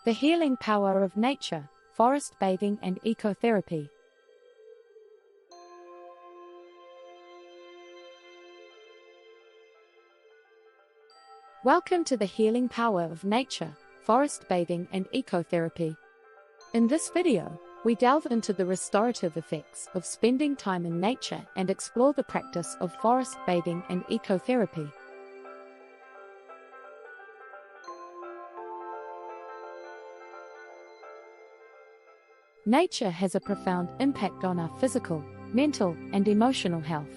The healing power of nature, forest bathing and ecotherapy. Welcome to the healing power of nature, forest bathing and ecotherapy. In this video, we delve into the restorative effects of spending time in nature and explore the practice of forest bathing and ecotherapy. Nature has a profound impact on our physical, mental, and emotional health.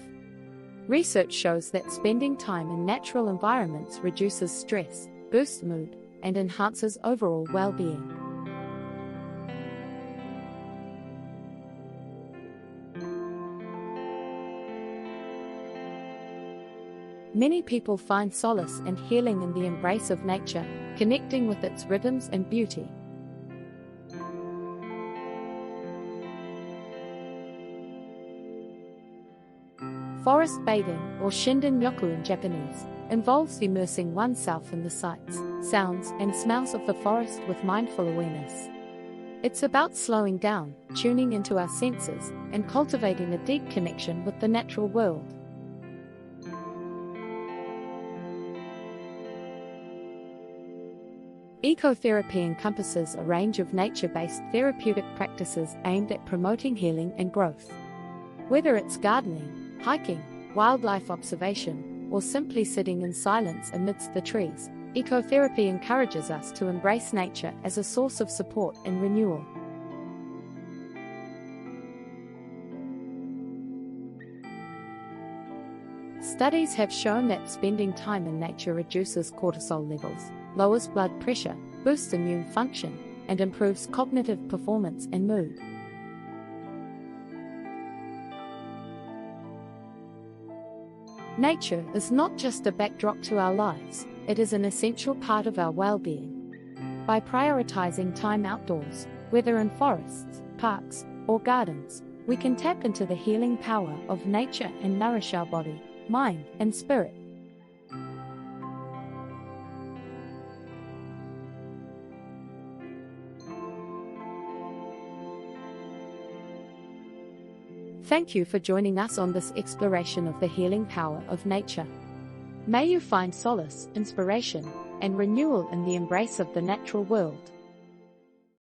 Research shows that spending time in natural environments reduces stress, boosts mood, and enhances overall well-being. Many people find solace and healing in the embrace of nature, connecting with its rhythms and beauty. Forest bathing, or shinrin-yoku in Japanese, involves immersing oneself in the sights, sounds, and smells of the forest with mindful awareness. It's about slowing down, tuning into our senses, and cultivating a deep connection with the natural world. Ecotherapy encompasses a range of nature-based therapeutic practices aimed at promoting healing and growth. Whether it's gardening, hiking, wildlife observation, or simply sitting in silence amidst the trees, ecotherapy encourages us to embrace nature as a source of support and renewal. Studies have shown that spending time in nature reduces cortisol levels, lowers blood pressure, boosts immune function, and improves cognitive performance and mood. Nature is not just a backdrop to our lives, it is an essential part of our well-being. By prioritizing time outdoors, whether in forests, parks, or gardens, we can tap into the healing power of nature and nourish our body, mind, and spirit. Thank you for joining us on this exploration of the healing power of nature. May you find solace, inspiration, and renewal in the embrace of the natural world.